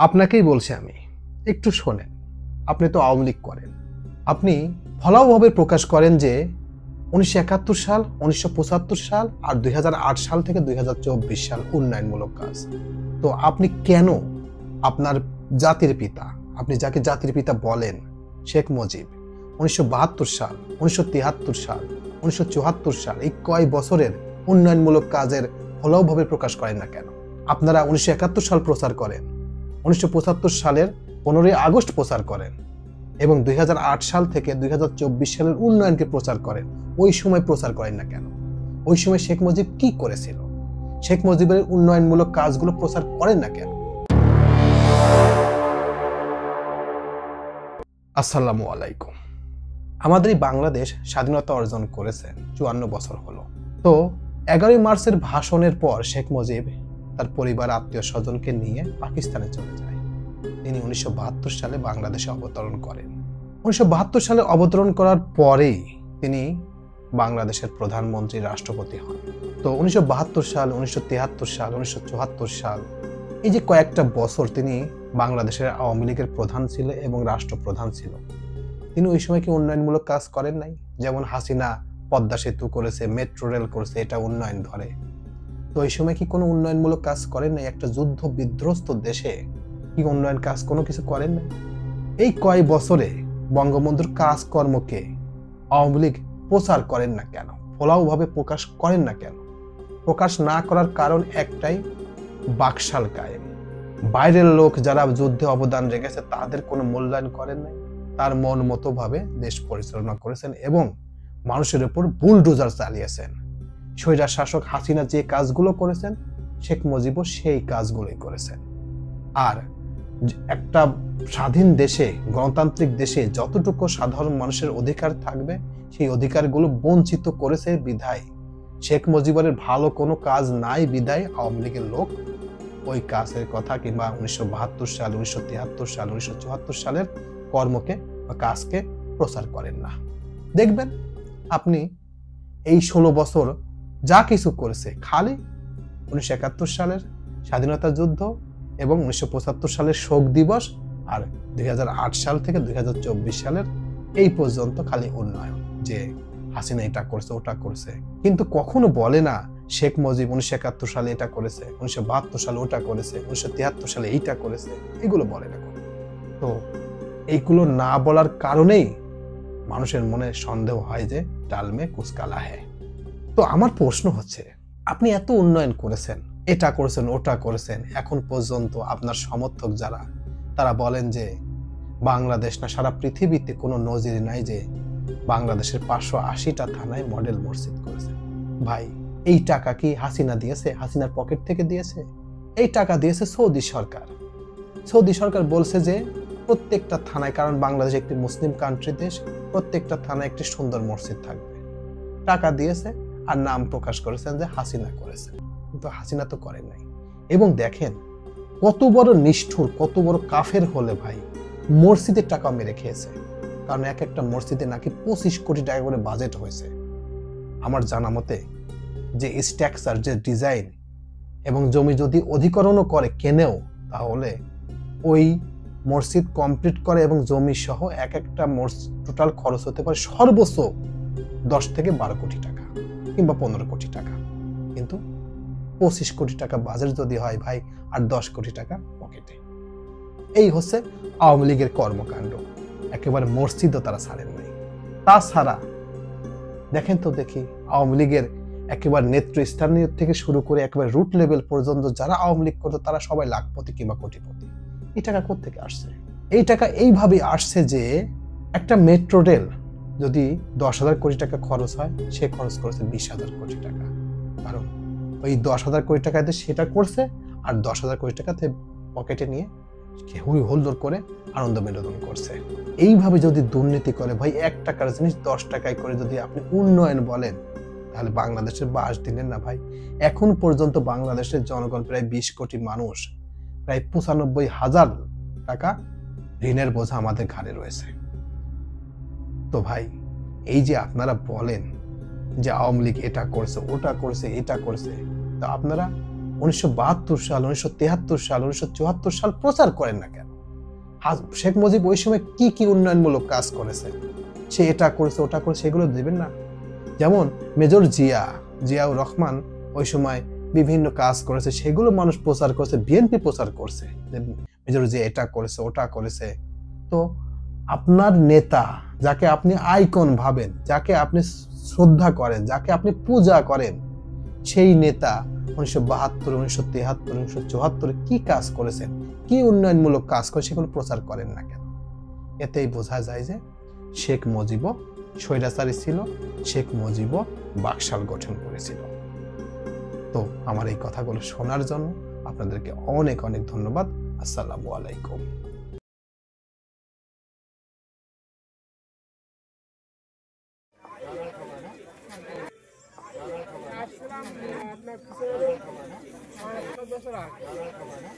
আপনাকেই বলছি আমি, একটু শোনেন। আপনি তো আওয়ামী লীগ করেন। আপনি ফলাওভাবে প্রকাশ করেন যে ১৯৭১ সাল, ১৯৭৫ সাল আর ২০০৮ সাল থেকে ২০২৪ সাল উন্নয়নমূলক কাজ। তো আপনি কেন আপনার জাতির পিতা, আপনি যাকে জাতির পিতা বলেন, শেখ মুজিব ১৯৭২ সাল, ১৯৭৩ সাল, ১৯৭৪ সাল এই কয় বছরের উন্নয়নমূলক কাজের ফলাওভাবে প্রকাশ করেন না কেন? আপনারা ১৯৭১ সাল প্রচার করেন, ১৯৭৫ সালের ১৫ই আগস্ট প্রচার করেন এবং ২০০৮ সাল থেকে ২০২৪ সালের উন্নয়নকে প্রচার করেন। ওই সময় প্রচার করেন না কেন? ওই সময় শেখ মুজিব কি করেছিল? শেখ মুজিবের উন্নয়নমূলক কাজগুলো প্রচার করেন না কেন? আসসালামু আলাইকুম। আমাদের এই বাংলাদেশ স্বাধীনতা অর্জন করেছে ৫৪ বছর হলো। তো ১১ই মার্চের ভাষণের পর শেখ মুজিব তার পরিবার, আত্মীয় স্বজনকে নিয়ে পাকিস্তানে চলে যায়। তিনি ১৯৭২ সালে বাংলাদেশে অবতরণ করেন। ১৯৭২ সালে অবতরণ করার পরেই তিনি বাংলাদেশের প্রধানমন্ত্রী, রাষ্ট্রপতি হন। তো ১৯৭২ সাল, ১৯৭৩ সাল, ১৯৭৪ সাল এই যে কয়েকটা বছর তিনি বাংলাদেশের আওয়ামী লীগের প্রধান ছিল এবং রাষ্ট্রপ্রধান ছিল। তিনি ওই সময় কি উন্নয়নমূলক কাজ করেন নাই? যেমন হাসিনা পদ্মা সেতু করেছে, মেট্রো রেল করেছে, এটা উন্নয়ন ধরে। তো ওই সময় কি কোনো উন্নয়নমূলক কাজ করেন নাই? একটা যুদ্ধ বিধ্বস্ত দেশে কি উন্নয়ন কাজ কোনো কিছু করেন নাই? এই কয় বছরে বঙ্গবন্ধুর কাজকর্মকে আওয়ামী লীগ প্রচার করেন না কেন? ফলাওভাবে প্রকাশ করেন না কেন? প্রকাশ না করার কারণ একটাই, বাকশাল কায়েম। বাইরের লোক যারা যুদ্ধে অবদান রেখেছে তাদের কোনো মূল্যায়ন করেন নাই। তার মন মতো ভাবে দেশ পরিচালনা করেছেন এবং মানুষের উপর বুলডোজার চালিয়েছেন। স্বৈরাচার শাসক হাসিনা যে কাজগুলো করেছেন, শেখ মুজিবও সেই কাজগুলোই করেছেন। আর একটা স্বাধীন দেশে, গণতান্ত্রিক দেশে যতটুকু সাধারণ মানুষের অধিকার থাকবে সেই অধিকারগুলো বঞ্চিত করেছে বিধায়, শেখ মুজিবের ভালো কোনো কাজ নাই বিধায় আওয়ামী লীগের লোক ওই কাজের কথা কিংবা ১৯৭২ সাল, ১৯৭৩ সাল, ১৯৭৪ সালের কর্মকে বা কাজকে প্রচার করেন না। দেখবেন আপনি এই ১৬ বছর যা কিছু করেছে, খালি ১৯৭১ সালের স্বাধীনতা যুদ্ধ এবং ১৯৭৫ সালের শোক দিবস আর ২০০৮ সাল থেকে ২০২৪ সালের এই পর্যন্ত খালি উন্নয়ন, যে হাসিনা এটা করছে, ওটা করছে, কিন্তু কখনো বলে না শেখ মুজিব ১৯৭১ সালে এটা করেছে, ১৯৭২ সালে ওটা করেছে, ১৯৭৩ সালে এইটা করেছে, এগুলো বলে না। তো এইগুলো না বলার কারণেই মানুষের মনে সন্দেহ হয় যে ডাল মে কুছ কালা হ্যায়। তো আমার প্রশ্ন হচ্ছে, আপনি এত উন্নয়ন করেছেন, এটা করেছেন, ওটা করেছেন, এখন পর্যন্ত আপনার সমর্থক যারা, তারা বলেন যে বাংলাদেশ না সারা পৃথিবীতে কোনো নজির নাই যে বাংলাদেশের ৫৮০টা থানায় মডেল মসজিদ করেছে। ভাই, এই টাকা কি হাসিনা দিয়েছে? হাসিনার পকেট থেকে দিয়েছে? এই টাকা দিয়েছে সৌদি সরকার। সৌদি সরকার বলছে যে প্রত্যেকটা থানায়, কারণ বাংলাদেশ একটি মুসলিম কান্ট্রি দেশ, প্রত্যেকটা থানায় একটি সুন্দর মসজিদ থাকবে। টাকা দিয়েছে আর নাম প্রকাশ করেছেন যে হাসিনা করেছে, কিন্তু হাসিনা তো করেন নাই। এবং দেখেন কত বড় নিষ্ঠুর, কত বড় কাফের হলে ভাই মসজিদের টাকা মেরে খেয়েছে। কারণ এক একটা মসজিদে নাকি ২৫ কোটি টাকা করে বাজেট হয়েছে। আমার জানা মতে যে স্ট্রাকচার, যে ডিজাইন এবং জমি যদি অধিকরণও করে, কেনেও, তাহলে ওই মসজিদ কমপ্লিট করে এবং জমি সহ এক একটা মসজিদ টোটাল খরচ হতে পারে সর্বোচ্চ ১০ থেকে ১২ কোটি টাকা কিংবা ১৫ কোটি টাকা। কিন্তু ২৫ কোটি টাকা বাজেট যদি হয় ভাই, আর ১০ কোটি টাকা পকেটে। এই হচ্ছে আওয়ামী লীগের কর্মকাণ্ড। একেবারে মসজিদও তারা ছাড়েন নাই। তাছাড়া দেখেন তো দেখি, আওয়ামী লীগের একেবারে নেতৃস্থানীয় থেকে শুরু করে একেবারে রুট লেভেল পর্যন্ত যারা আওয়ামী লীগ করতো তারা সবাই লাখপতি কিংবা কোটিপতি। এই টাকা কোত্থেকে আসছে? এই টাকা এইভাবে আসছে যে একটা মেট্রো রেল যদি ১০,০০০ কোটি টাকা খরচ হয়, সে খরচ করেছে ২০,০০০ কোটি টাকা। কারণ ওই ১০,০০০ কোটি টাকাতে সেটা করছে আর ১০,০০০ কোটি টাকাতে পকেটে নিয়ে হুই হুল্লোড় করে আনন্দ বিনোদন করছে। এইভাবে যদি দুর্নীতি করে ভাই, ১ টাকার জিনিস ১০ টাকায় করে যদি আপনি উন্নয়ন বলেন, তাহলে বাংলাদেশের বাস দিলেন না ভাই। এখন পর্যন্ত বাংলাদেশের জনগণ প্রায় ২০ কোটি মানুষ, প্রায় ৯৫,০০০ টাকা ঋণের বোঝা আমাদের ঘাড়ে রয়েছে। তো ভাই, এই যে আপনারা বলেন যে আওয়ামী লীগ এটা করছে, ওটা করছে, এটা করছে, তো আপনারা 1972 সাল, 1973 সাল, 1974 সাল প্রচার করেন না কেন? শেখ মুজিব ওই সময় কি কি উন্নয়নমূলক কাজ করেছে, সে এটা করেছে ওটা করেছে, সেগুলো দিবেন না? যেমন মেজর জিয়াউর রহমান ওই সময় বিভিন্ন কাজ করেছে, সেগুলো মানুষ প্রচার করেছে, বিএনপি প্রচার করছে যে মেজর জিয়া এটা করেছে ওটা করেছে। তো আপনার নেতা, যাকে আপনি আইকন ভাবেন, যাকে আপনি শ্রদ্ধা করেন, যাকে আপনি পূজা করেন, সেই নেতা 1972, 1973, 1974 কি কাজ করেছেন, কি উন্নয়নমূলক কাজ করে, সেগুলো প্রচার করেন না কেন? এতেই বোঝা যায় যে শেখ মুজিবও স্বৈরাচারী ছিল, শেখ মুজিবও বাকশাল গঠন করেছিল। তো আমার এই কথাগুলো শোনার জন্য আপনাদেরকে অনেক অনেক ধন্যবাদ। আসসালামু আলাইকুম।